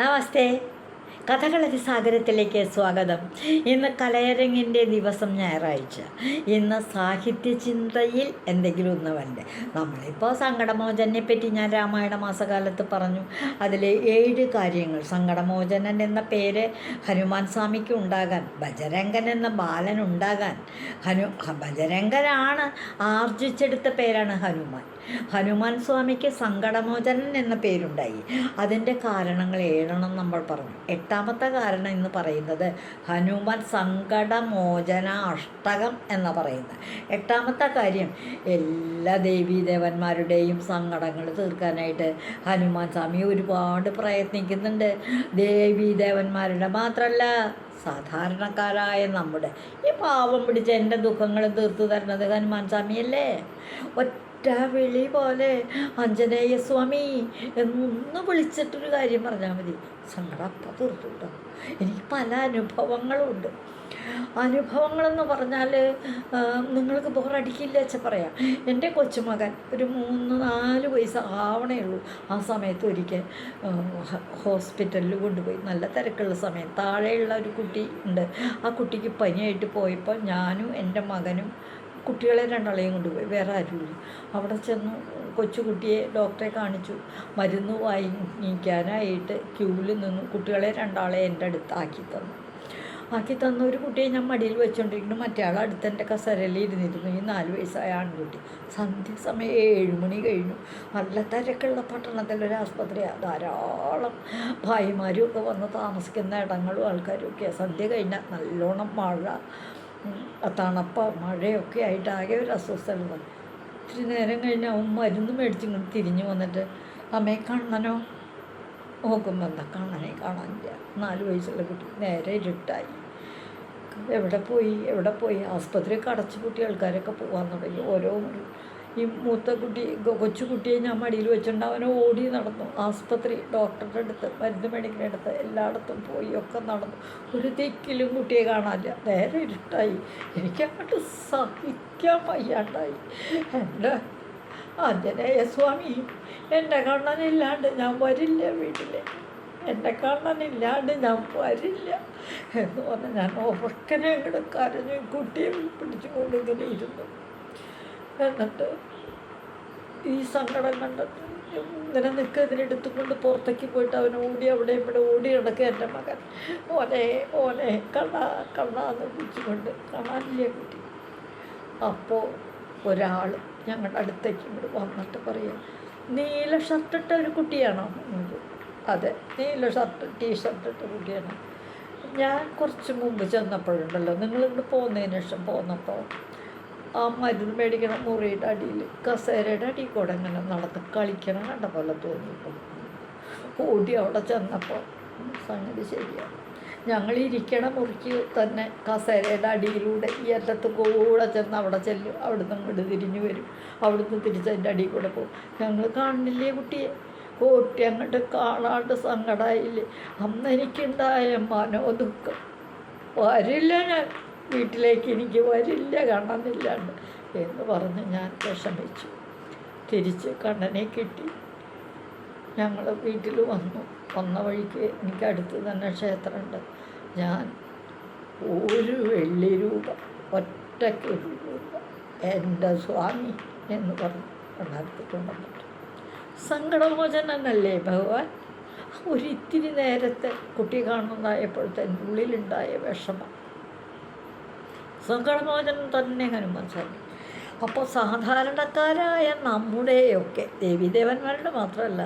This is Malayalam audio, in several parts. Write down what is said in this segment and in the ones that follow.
നമസ്തേ. കഥകളരി സാഗരത്തിലേക്ക് സ്വാഗതം. ഇന്ന് കലയരങ്ങിൻ്റെ ദിവസം ഞായറാഴ്ച. ഇന്ന് സാഹിത്യ ചിന്തയിൽ എന്തെങ്കിലും ഒന്ന് വേണ്ടേ. നമ്മളിപ്പോൾ സങ്കടമോചനെ പറ്റി ഞാൻ രാമായണ മാസകാലത്ത് പറഞ്ഞു. അതിലെ 7 കാര്യങ്ങൾ. സങ്കടമോചനൻ എന്ന പേര് ഹനുമാൻ സ്വാമിക്ക് ഉണ്ടാകാൻ, ബജരംഗൻ എന്ന ബാലൻ ഉണ്ടാകാൻ, ബജരംഗനാണ് ആർജിച്ചെടുത്ത പേരാണ് ഹനുമാൻ. ഹനുമാൻ സ്വാമിക്ക് സങ്കടമോചനൻ എന്ന പേരുണ്ടായി. അതിൻ്റെ കാരണങ്ങൾ 7 നമ്മൾ പറഞ്ഞു. 8ാമത്തെ കാരണം എന്ന് പറയുന്നത് ഹനുമാൻ സങ്കടമോചന അഷ്ടകം എന്ന് പറയുന്നത്. 8ാമത്തെ കാര്യം, എല്ലാ ദേവീദേവന്മാരുടെയും സങ്കടങ്ങൾ തീർക്കാനായിട്ട് ഹനുമാൻ സ്വാമി ഒരുപാട് പ്രയത്നിക്കുന്നുണ്ട്. ദേവീദേവന്മാരുടെ മാത്രമല്ല, സാധാരണക്കാരായ നമ്മുടെ ഈ പാവം പിടിച്ച എൻ്റെ ദുഃഖങ്ങൾ തീർത്തു തരുന്നത് ഹനുമാൻ സ്വാമിയല്ലേ. ഒറ്റ വിളി പോലെ ആഞ്ജനേയ സ്വാമി എന്നൊന്ന് വിളിച്ചിട്ടൊരു കാര്യം പറഞ്ഞാൽ മതി, സങ്കടം അപ്പം തീർത്തു കേട്ടോ. എനിക്ക് പല അനുഭവങ്ങളുണ്ട്. അനുഭവങ്ങളെന്ന് പറഞ്ഞാൽ നിങ്ങൾക്ക് ബോറടിക്കില്ല വെച്ചാൽ പറയാം. എൻ്റെ കൊച്ചുമകൻ ഒരു 3-4 വയസ്സ് ആവണേ ഉള്ളൂ. ആ സമയത്ത് ഒരിക്കൽ ഹോസ്പിറ്റലിൽ കൊണ്ടുപോയി. നല്ല തിരക്കുള്ള സമയം. താഴെയുള്ള ഒരു കുട്ടി ഉണ്ട്. ആ കുട്ടിക്ക് പനിയായിട്ട് പോയപ്പോൾ ഞാനും എൻ്റെ മകനും കുട്ടികളെ 2 കൊണ്ടുപോയി. വേറെ ആരുമില്ല. അവിടെ ചെന്നു കൊച്ചുകുട്ടിയെ ഡോക്ടറെ കാണിച്ചു. മരുന്ന് വാങ്ങിക്കാനായിട്ട് ക്യൂവിൽ നിന്നു. കുട്ടികളെ 2 എൻ്റെ അടുത്ത് ആക്കി തന്നു. ഒരു കുട്ടിയെ ഞാൻ മടിയിൽ വെച്ചുകൊണ്ടിരിക്കുന്നു. മറ്റേ ആൾ അടുത്ത് എൻ്റെ കസേരയിൽ ഇരുന്നിരുന്നു. ഈ 4 വയസ്സായ ആൺകുട്ടി. സന്ധ്യ സമയം 7 മണി കഴിഞ്ഞു. നല്ല തിരക്കുള്ള പട്ടണത്തിലൊരു ആസ്പത്രിയാണ്. ധാരാളം ഭായിമാരും ഒക്കെ വന്ന് താമസിക്കുന്ന ഇടങ്ങളും ആൾക്കാരും ഒക്കെയാണ്. സന്ധ്യ കഴിഞ്ഞാൽ നല്ലോണം മഴ, തണുപ്പ്, മഴയൊക്കെ ആയിട്ട് ആകെ ഒരു അസ്വസ്ഥത. ഇത്തിരി നേരം കഴിഞ്ഞാൽ അവൻ മരുന്ന് മേടിച്ചിങ്ങോട്ട് തിരിഞ്ഞു വന്നിട്ട്, അമ്മയെ കണ്ണനോ നോക്കുമ്പോൾ എന്താ കണ്ണനെ കാണാനില്ല. 4 വയസ്സുള്ള കുട്ടി. നേരെ ഇരുട്ടായി. എവിടെ പോയി ആസ്പത്രിയൊക്കെ അടച്ചു പൂട്ടി. ആൾക്കാരൊക്കെ പോകാൻ തുടങ്ങി. ഓരോ ഈ മൂത്ത കുട്ടി, കൊച്ചുകുട്ടിയെ ഞാൻ മടിയിൽ വെച്ചിട്ടുണ്ട്. അവനെ ഓടി നടന്നു. ആസ്പത്രി, ഡോക്ടറുടെ അടുത്ത്, മരുന്ന് മേടിക്കുന്ന അടുത്ത്, എല്ലായിടത്തും പോയി ഒക്കെ നടന്നു. ഒരു ദിക്കിലും കുട്ടിയെ കാണാനില്ല. നേരെ ഇരുട്ടായി. എനിക്കങ്ങോട്ട് സഹിക്കാൻ വയ്യാണ്ടായി. എൻ്റെ ആഞ്ജനേയ സ്വാമി, എൻ്റെ കണ്ണനില്ലാണ്ട് ഞാൻ വരില്ല വീട്ടിലേക്ക്. എൻ്റെ കണ്ണനില്ലാണ്ട് ഞാൻ വരില്ല എന്ന് പറഞ്ഞ് ഞാൻ ഉറക്കനെ അങ്ങോട്ട് കരഞ്ഞു. കുട്ടിയെ പിടിച്ചുകൊണ്ട് ഇങ്ങനെ ഇരുന്നു. എന്നിട്ട് ഈ സങ്കടം കണ്ടിട്ട് ഇങ്ങനെ ഇതിനെടുത്തുകൊണ്ട് പുറത്തേക്ക് പോയിട്ട് അവൻ ഓടി അവിടെ ഇവിടെ ഓടി കിടക്കുക. എൻ്റെ മകൻ ഓനെ കണ്ണാന്ന് വിളിച്ചുകൊണ്ട് കാണാനില്ല കുട്ടി. അപ്പോൾ ഒരാൾ ഞങ്ങളുടെ അടുത്തേക്ക് ഇങ്ങോട്ട് വന്നിട്ട് പറയുക, നീല ഷർട്ടിട്ട ഒരു കുട്ടിയാണോ? അതെ, നീല ടീഷർട്ട് ഇട്ട കുട്ടിയാണ്. ഞാൻ കുറച്ച് മുമ്പ് ചെന്നപ്പോഴുണ്ടല്ലോ, നിങ്ങളിവിടെ പോകുന്നതിന് ശേഷം പോന്നപ്പോൾ ആ മരുന്ന് മേടിക്കണ മുറിയുടെ അടിയിൽ കസേരയുടെ അടിയിൽ കൂടെ ഇങ്ങനെ നടന്ന് കളിക്കണം കണ്ട പോലെ തോന്നിയപ്പോൾ ഓടി അവിടെ ചെന്നപ്പോൾ സംഗതി ശരിയാണ്. ഞങ്ങൾ ഇരിക്കണ മുറിക്ക് തന്നെ കസേരയുടെ അടിയിലൂടെ ഈ അറ്റത്ത് കൂടെ ചെന്ന് അവിടെ ചെല്ലും. അവിടുന്ന് അങ്ങോട്ട് തിരിഞ്ഞു വരും. അവിടുന്ന് തിരിച്ചതിൻ്റെ അടിയിൽ കൂടെ പോകും. ഞങ്ങൾ കാണുന്നില്ലേ കുട്ടിയെ? കുട്ടി അങ്ങോട്ട് കാണാണ്ട് സങ്കടമായില്ലേ. അന്ന് എനിക്കുണ്ടായ മനോദുഃഖം. വരില്ല, ഞാൻ വീട്ടിലേക്ക് എനിക്ക് വരില്ല കാണാനില്ലാണ്ട് എന്ന് പറഞ്ഞ് ഞാൻ വിഷമിച്ചു. തിരിച്ച് കണ്ണനെ കിട്ടി. ഞങ്ങൾ വീട്ടിൽ വന്ന വഴിക്ക് എനിക്ക് അടുത്ത് തന്നെ ക്ഷേത്രമുണ്ട്. ഞാൻ 1 വെള്ളി രൂപ, ഒറ്റയ്ക്ക് 1 രൂപ എൻ്റെ സ്വാമി എന്ന് പറഞ്ഞ് കണ്ണെടുത്തിട്ടുണ്ടെന്നിട്ട്. സങ്കടമോചനല്ലേ ഭഗവാൻ. ഒരിത്തിരി നേരത്തെ കുട്ടി കാണുന്നതായപ്പോഴത്തെ ഉള്ളിലുണ്ടായ വിഷമം. സങ്കടമോചനം തന്നെ ഹനുമാൻ സ്വാമി. അപ്പോൾ സാധാരണക്കാരായ നമ്മുടെയൊക്കെ ദേവീദേവന്മാരുടെ മാത്രമല്ല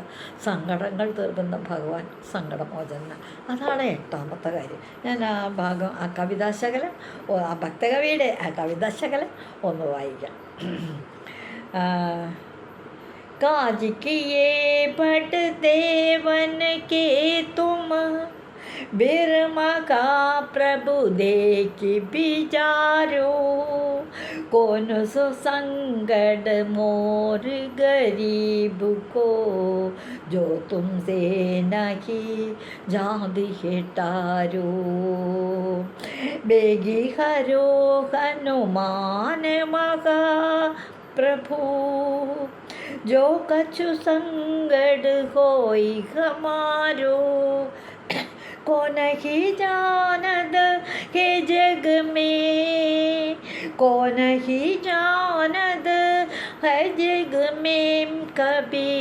സങ്കടങ്ങൾ തീർക്കുന്ന ഭഗവാൻ സങ്കടമോചന. അതാണ് 8ാമത്തെ കാര്യം. ഞാൻ ആ ഭാഗം, ആ കവിതാശകലം, ആ ഭക്തകവിയുടെ ആ കവിതാശകലം ഒന്ന് വായിക്കാം. काज किए बट देवन के तुम, बिरमा का प्रभु देख बिचारो, कौन सो संगड मोर गरीब को, जो तुमसे नहीं जादी हेटारो, बेगी हरो हनुमान महा प्रभु, जो कछु संगड होई हमारो, को नहीं जानत है जग में, को नहीं जानत है जग में कभी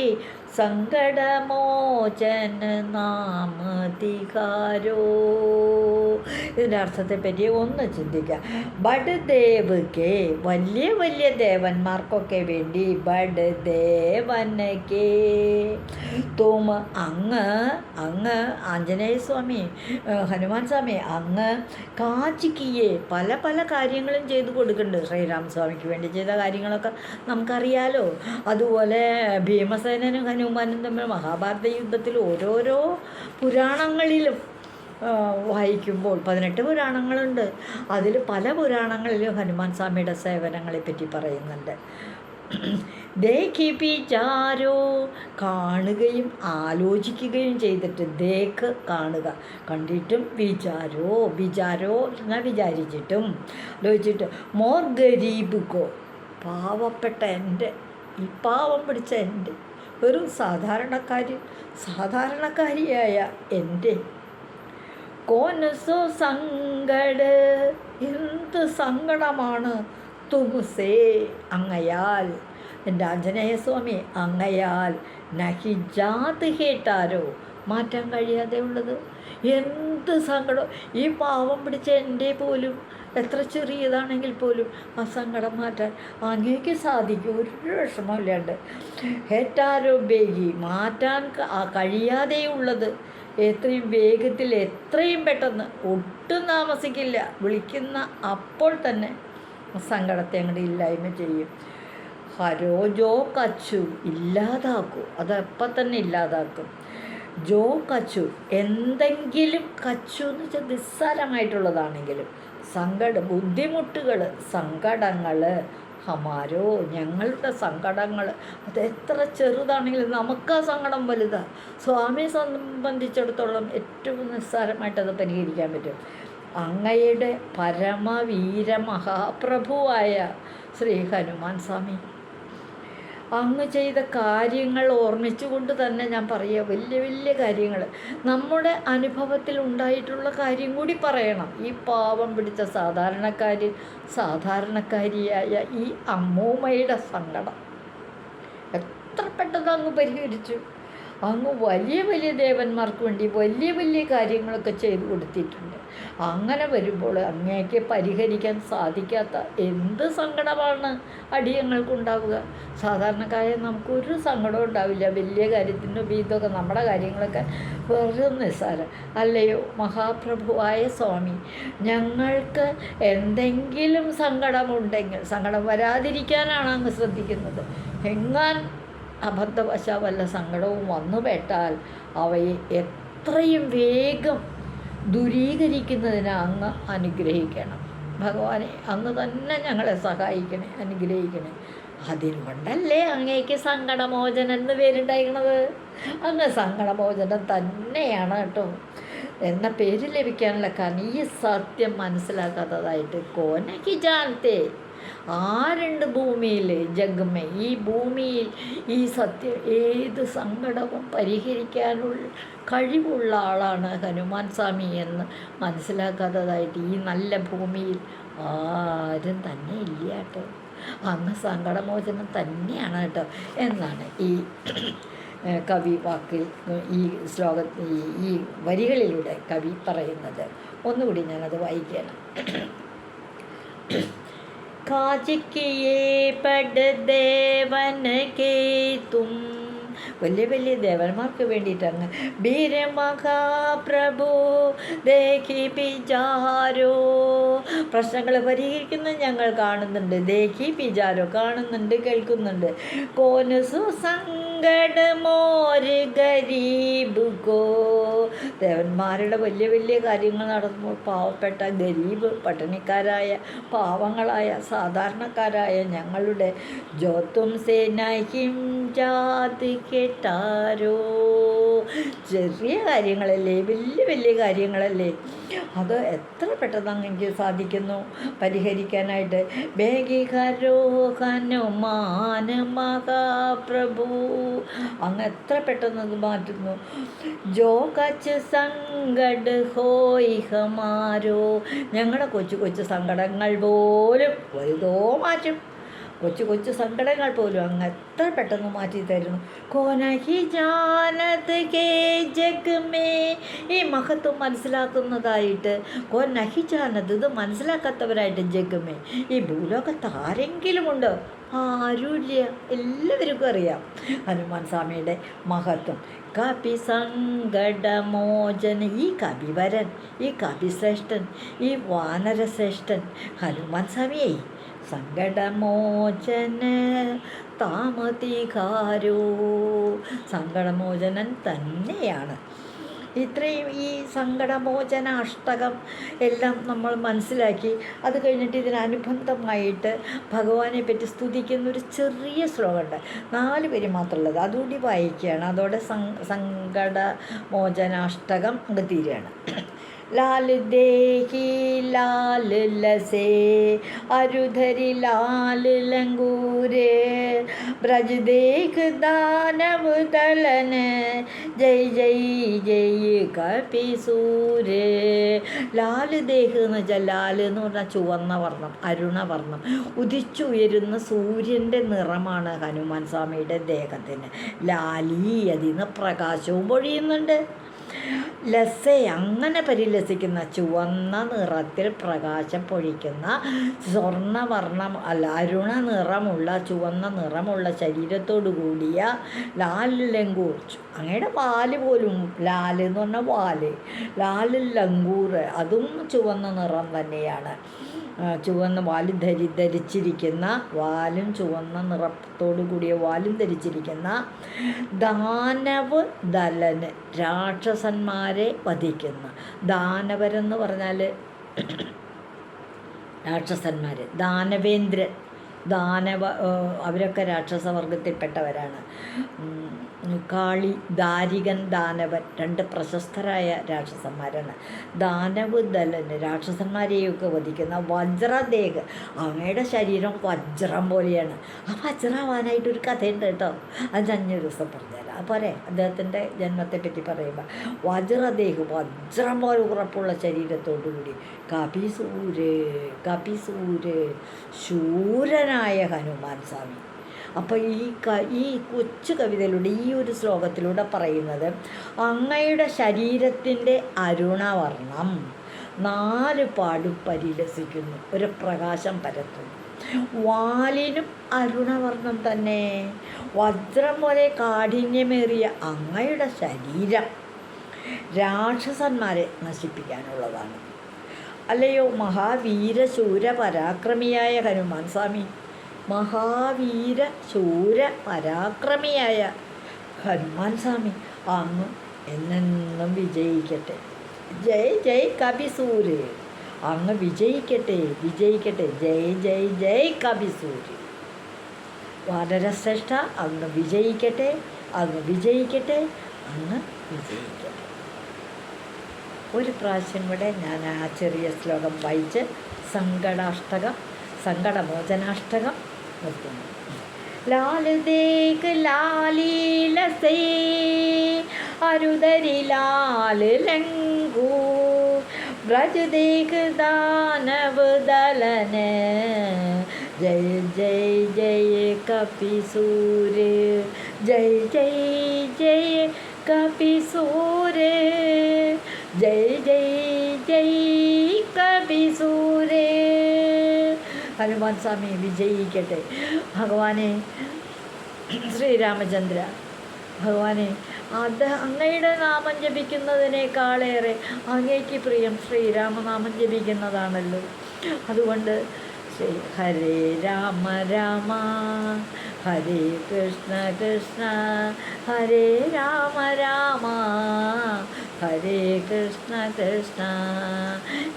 സങ്കടമോചന നാമധികാരോ. ഇതിൻ്റെ അർത്ഥത്തെപ്പറ്റി ഒന്ന് ചിന്തിക്കുക. ബഡ് ദേവ് കെ, വലിയ വലിയ ദേവന്മാർക്കൊക്കെ വേണ്ടി, ബഡ് ദേവന് കെ തും, അങ്ങ് ആഞ്ജനേയ സ്വാമി, ഹനുമാൻ സ്വാമി, അങ്ങ് കാച്ചിക്കിയെ പല പല കാര്യങ്ങളും ചെയ്തു കൊടുക്കുന്നുണ്ട്. ശ്രീരാമസ്വാമിക്ക് വേണ്ടി ചെയ്ത കാര്യങ്ങളൊക്കെ നമുക്കറിയാലോ. അതുപോലെ ഭീമസേനനും ഹനുമാനും തമ്മിൽ മഹാഭാരത യുദ്ധത്തിൽ ഓരോരോ പുരാണങ്ങളിലും വായിക്കുമ്പോൾ 18 പുരാണങ്ങളുണ്ട്. അതിൽ പല പുരാണങ്ങളിലും ഹനുമാൻ സ്വാമിയുടെ സേവനങ്ങളെപ്പറ്റി പറയുന്നുണ്ട്. ദേഖി വിചാരോ, കാണുകയും ആലോചിക്കുകയും ചെയ്തിട്ട്, ദേഖ് കാണുക, കണ്ടിട്ടും വിചാരോ എന്നാൽ വിചാരിച്ചിട്ടും ആലോചിച്ചിട്ട്, മോർ ഗരീബ് കോ, പാവപ്പെട്ട എൻ്റെ, ഈ പാവം പിടിച്ച എൻ്റെ, ഒരു സാധാരണക്കാരിയായ എൻ്റെ, കോനസോ സങ്കട, എന്ത് സങ്കടമാണ്, തുമുസേ അങ്ങയാൽ, എൻ്റെ ആഞ്ജനേയ സ്വാമി അങ്ങയാൽ, നഹി ജാത് കേട്ടാരോ, മാറ്റാൻ കഴിയാതെ ഉള്ളത്. എന്ത് സങ്കടം, ഈ പാവം പിടിച്ച എൻ്റെ പോലും, എത്ര ചെറിയതാണെങ്കിൽ പോലും ആ സങ്കടം മാറ്റാൻ അങ്ങേക്ക് സാധിക്കും, ഒരു വിഷമമില്ലാണ്ട്. ഹേറ്റാരോ ബേഗി, മാറ്റാൻ കഴിയാതെയുള്ളത്, എത്രയും വേഗത്തിൽ എത്രയും പെട്ടെന്ന്, ഒട്ടും താമസിക്കില്ല, വിളിക്കുന്ന അപ്പോൾ തന്നെ സങ്കടത്തെ അങ്ങോട്ട് ഇല്ലായ്മ ചെയ്യും. ഹരോ ജോ കച്ചു, ഇല്ലാതാക്കൂ, അതപ്പം തന്നെ ഇല്ലാതാക്കും. ജോ കച്ചു, എന്തെങ്കിലും, കച്ചു എന്ന് വെച്ചാൽ നിസ്സാരമായിട്ടുള്ളതാണെങ്കിലും, ബുദ്ധിമുട്ടുകൾ, സങ്കടങ്ങൾ, ഹമാരോ ഞങ്ങളുടെ സങ്കടങ്ങൾ, അത് എത്ര ചെറുതാണെങ്കിലും നമുക്ക് ആ സങ്കടം വലുതാണ്. സ്വാമിയെ സംബന്ധിച്ചിടത്തോളം ഏറ്റവും നിസ്സാരമായിട്ടത് പരിഹരിക്കാൻ പറ്റും. അങ്ങയുടെ പരമവീര മഹാപ്രഭുവായ ശ്രീ ഹനുമാൻ സ്വാമി, അങ്ങ് ചെയ്ത കാര്യങ്ങൾ ഓർമ്മിച്ചുകൊണ്ട് തന്നെ ഞാൻ പറയുക, വലിയ വലിയ കാര്യങ്ങൾ, നമ്മുടെ അനുഭവത്തിൽ ഉണ്ടായിട്ടുള്ള കാര്യം കൂടി പറയണം. ഈ പാവം പിടിച്ച സാധാരണക്കാരിയായ ഈ അമ്മൂമ്മയുടെ സങ്കടം എത്ര പെട്ടെന്ന് അങ്ങ് പരിഹരിച്ചു. അങ്ങ് വലിയ വലിയ ദേവന്മാർക്ക് വേണ്ടി വലിയ വലിയ കാര്യങ്ങളൊക്കെ ചെയ്തു കൊടുത്തിട്ടുണ്ട്. അങ്ങനെ വരുമ്പോൾ അങ്ങേക്ക് പരിഹരിക്കാൻ സാധിക്കാത്ത എന്ത് സങ്കടമാണ് അടിയങ്ങൾക്കുണ്ടാവുക. സാധാരണക്കാരെ നമുക്കൊരു സങ്കടവും ഉണ്ടാവില്ല. വലിയ കാര്യത്തിൻ്റെ ഇതൊക്കെ നമ്മുടെ കാര്യങ്ങളൊക്കെ വെറും നിസ്സാരം അല്ലയോ. മഹാപ്രഭുവായ സ്വാമി, ഞങ്ങൾക്ക് എന്തെങ്കിലും സങ്കടമുണ്ടെങ്കിൽ, സങ്കടം വരാതിരിക്കാനാണ് അങ്ങ് ശ്രദ്ധിക്കുന്നത്. എങ്ങാൻ അബദ്ധവശാൽ വല്ല സങ്കടവും വന്നുപെട്ടാൽ അവയെ എത്രയും വേഗം ദൂരീകരിക്കുന്നതിന് അങ്ങ് അനുഗ്രഹിക്കണം. ഭഗവാനെ, അങ്ങ് തന്നെ ഞങ്ങളെ സഹായിക്കണേ, അനുഗ്രഹിക്കണേ. അതിനുകൊണ്ടല്ലേ അങ്ങേക്ക് സങ്കടമോചനം എന്ന് പേരുണ്ടായിരിക്കണത്. അങ്ങ് സങ്കടമോചനം തന്നെയാണ് കേട്ടോ. എന്ന പേര് ലഭിക്കാനുള്ള കാരണം ഈ സത്യം മനസ്സിലാക്കാത്തതായിട്ട് കോനക്ക് ജാനത്തെ, ആരുണ്ട് ഭൂമിയിൽ, ജഗമേ, ഈ ഭൂമിയിൽ ഈ സത്യം, ഏത് സങ്കടവും പരിഹരിക്കാനുള്ള കഴിവുള്ള ആളാണ് ഹനുമാൻ സ്വാമി എന്ന് മനസ്സിലാക്കാത്തതായിട്ട് ഈ നല്ല ഭൂമിയിൽ ആരും തന്നെ ഇല്ല കേട്ടോ. അങ്ങ് സങ്കടമോചനം തന്നെയാണ് കേട്ടോ എന്നാണ് ഈ കവി വാക്കിൽ, ഈ ഈ വരികളിലൂടെ കവി പറയുന്നത്. ഒന്നുകൂടി ഞാനത് വായിക്കണം. കാജിക്കിയേ പട് ദേവൻ കേ തും, വലിയ വലിയ ദേവന്മാർക്ക് വേണ്ടിയിട്ട് അങ്ങ് വീരമഹാപ്രഭു ദേഖി പിജാരോ, പ്രശ്നങ്ങൾ പരിഹരിക്കുന്നത് ഞങ്ങൾ കാണുന്നുണ്ട്. ദേഖി പിജാരോ, കാണുന്നുണ്ട്, കേൾക്കുന്നുണ്ട്. കോനുസു സങ്കട മോര് ഗരീബ് കോ, ദേവന്മാരുടെ വലിയ വലിയ കാര്യങ്ങൾ നടത്തുമ്പോൾ പാവപ്പെട്ട ഗരീബ്, പട്ടിണിക്കാരായ പാവങ്ങളായ സാധാരണക്കാരായ ഞങ്ങളുടെ ജോത്തും സേനഹിം ജാതി കേട്ടാരോ, ചെറിയ കാര്യങ്ങളല്ലേ, വലിയ വലിയ കാര്യങ്ങളല്ലേ, അത് എത്ര പെട്ടെന്ന് അങ്ങനെ സാധിക്കുന്നു പരിഹരിക്കാനായിട്ട്. ബേഗിഹരോ ഹനുമാൻ മഹാപ്രഭു, അങ്ങ് എത്ര പെട്ടെന്ന് അത് മാറ്റുന്നു. ജോ കച്ച് സങ്കട് ഹോയ് ഹമാരോ, ഞങ്ങളുടെ കൊച്ചു കൊച്ചു സങ്കടങ്ങൾ പോലും വലുതോ മാറ്റും. കൊച്ചു കൊച്ചു സങ്കടങ്ങൾ പോലും അങ്ങ് എത്ര പെട്ടെന്ന് മാറ്റി തരുന്നു. കോനഹി ജാനത് കേ ജഗ് മേ, ഈ മഹത്വം മനസ്സിലാക്കുന്നതായിട്ട് കോനഹി ജാനത്, ഇത് മനസ്സിലാക്കാത്തവരായിട്ട് ജഗ് മേ, ഈ ഭൂലോകത്ത് ആരെങ്കിലും ഉണ്ട്? ആരുമില്ല, എല്ലാവർക്കും അറിയാം ഹനുമാൻ സ്വാമിയുടെ മഹത്വം. കപി സങ്കടമോചന, ഈ കവിവരൻ, ഈ കവിശ്രേഷ്ഠൻ, ഈ വാനരശ്രേഷ്ഠൻ ഹനുമാൻ സ്വാമിയെ സങ്കടമോചന താമതികാരോ, സങ്കടമോചനൻ തന്നെയാണ്. ഇത്രയും ഈ സങ്കടമോചന അഷ്ടകം എല്ലാം നമ്മൾ മനസ്സിലാക്കി, അത് കഴിഞ്ഞിട്ട് ഇതിനനുബന്ധമായിട്ട് ഭഗവാനെ പറ്റി സ്തുതിക്കുന്നൊരു ചെറിയ ശ്ലോകമുണ്ട്, 4 പേര് മാത്രമുള്ളത്, അതുകൂടി വായിക്കുകയാണ്. അതോടെ സങ്കടമോചനാഷ്ടകം അങ്ങ് തീരുകയാണ്. लाल देही लाल लसे अरुधरी लाल लंगूरे ब्रज देख दानव दलन जय जय जय കപിസൂരേ. ലാല് ദേഹ് എന്ന് വെച്ചാൽ, ലാല് എന്ന് പറഞ്ഞാൽ ചുവന്ന വർണ്ണം, അരുണവർണ്ണം, ഉദിച്ചുയരുന്ന സൂര്യൻ്റെ നിറമാണ് ഹനുമാൻ സ്വാമിയുടെ ദേഹത്തിന്. ലാലി, അതിൽ നിന്ന് പ്രകാശവും പൊഴിയുന്നുണ്ട്. ലസെ, അങ്ങനെ പരിലസിക്കുന്ന, ചുവന്ന നിറത്തിൽ പ്രകാശം പൊഴിക്കുന്ന, സ്വർണ്ണവർണ്ണം അല്ല അരുണ നിറമുള്ള, ചുവന്ന നിറമുള്ള ശരീരത്തോടു കൂടിയ ലാല് ലങ്കൂർ, അങ്ങയുടെ വാല് പോലും ലാല് എന്ന് പറഞ്ഞാൽ വാല്, ലാല് ലങ്കൂർ, അതും ചുവന്ന നിറം തന്നെയാണ്. ചുവന്ന വാലും ധരിച്ചിരിക്കുന്ന, വാലും ചുവന്ന നിറത്തോടു കൂടിയ വാലും ധരിച്ചിരിക്കുന്ന ദാനവ് ദലന്, രാക്ഷസന്മാരെ വധിക്കുന്ന. ദാനവരെന്ന് പറഞ്ഞാൽ രാക്ഷസന്മാർ, ദാനവേന്ദ്രൻ, അവരൊക്കെ രാക്ഷസവർഗത്തിൽപ്പെട്ടവരാണ്. കാളി, ദാരികൻ, ദാനവൻ, 2 പ്രശസ്തരായ രാക്ഷസന്മാരാണ്. ദാനവ് ദലന്, രാക്ഷസന്മാരെയൊക്കെ വധിക്കുന്ന. വജ്രദേഹ്, അങ്ങയുടെ ശരീരം വജ്രം പോലെയാണ്. ആ വജ്രവാനായിട്ടൊരു കഥയുണ്ട് കേട്ടോ, അത് 5 ദിവസം പറഞ്ഞുതരാം. അതുപോലെ അദ്ദേഹത്തിൻ്റെ ജന്മത്തെപ്പറ്റി പറയുമ്പോൾ വജ്രദേഹ്, വജ്രം പോലെ ഉറപ്പുള്ള ശരീരത്തോടു കൂടി. കപിസൂര്, ശൂരനായ ഹനുമാൻ സ്വാമി. അപ്പോൾ ഈ കൊച്ചു കവിതയിലൂടെ, ഈ ഒരു ശ്ലോകത്തിലൂടെ പറയുന്നത്, അങ്ങയുടെ ശരീരത്തിൻ്റെ അരുണവർണ്ണം 4 പാടും പരിലസിക്കുന്നു, ഒരു പ്രകാശം പരത്തുന്നു. വാലിനും അരുണവർണ്ണം തന്നെ. വജ്രം പോലെ കാഠിന്യമേറിയ അങ്ങയുടെ ശരീരം രാക്ഷസന്മാരെ നശിപ്പിക്കാനുള്ളതാണ്. അല്ലയോ മഹാവീരശൂര പരാക്രമിയായ ഹനുമാൻ സ്വാമി, മഹാവീര ശൂര പരാക്രമിയായ ഹനുമാൻ സ്വാമി, അങ്ങ് എന്നെന്നും വിജയിക്കട്ടെ. ജയ് ജയ് കപിസൂര്, അങ്ങ് വിജയിക്കട്ടെ, വിജയിക്കട്ടെ. ജയ് ജയ് ജയ് കപിസൂര്. വാനരശ്രേഷ്ഠ, അങ്ങ് വിജയിക്കട്ടെ, അങ്ങ് വിജയിക്കട്ടെ, അങ്ങ് വിജയിക്കട്ടെ. ഒരു പ്രാവശ്യം കൂടെ ഞാൻ ആ ചെറിയ ശ്ലോകം വായിച്ച് സങ്കടമോചനാഷ്ടകം നിർത്തുന്നു. लाल देख लाली लसे अरुदरी लाल लंगू ब्रज देख दानव दलन जय जय जय कपिसूर जय जय जय कपिसूर जय जय जय कपिसूर. ഹനുമാൻ സ്വാമി വിജയിക്കട്ടെ. ഭഗവാനെ ശ്രീരാമചന്ദ്ര, ഭഗവാനെ, അങ്ങയുടെ നാമം ജപിക്കുന്നതിനേക്കാളേറെ അങ്ങേക്ക് പ്രിയം ശ്രീരാമനാമം ജപിക്കുന്നതാണല്ലോ. അതുകൊണ്ട് ഹരേ രാമ രാമ ഹരേ കൃഷ്ണ കൃഷ്ണ ഹരേ രാമ രാമ ഹരേ കൃഷ്ണ കൃഷ്ണ.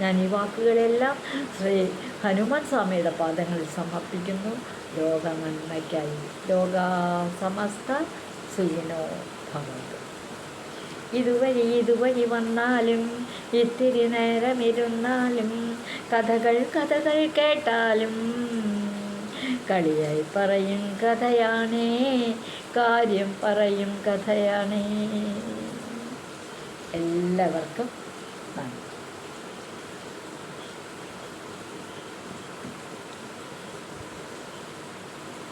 ഞാൻ ഈ വാക്കുകളെല്ലാം ശ്രീ ഹനുമാൻ സ്വാമിയുടെ പാദങ്ങളിൽ സമർപ്പിക്കുന്നു. ലോകനന്മയ്ക്കായി. ലോകാ സമസ്ത സുഖിനോ ഭവന്തു. ഇതുവഴി വന്നാലും ഇത്തിരി നേരമിരുന്നാലും കഥകൾ കേട്ടാലും കളിയായി പറയും കഥയാണേ, കാര്യം പറയും കഥയാണേ. എല്ലാവർക്കും നന്ദി.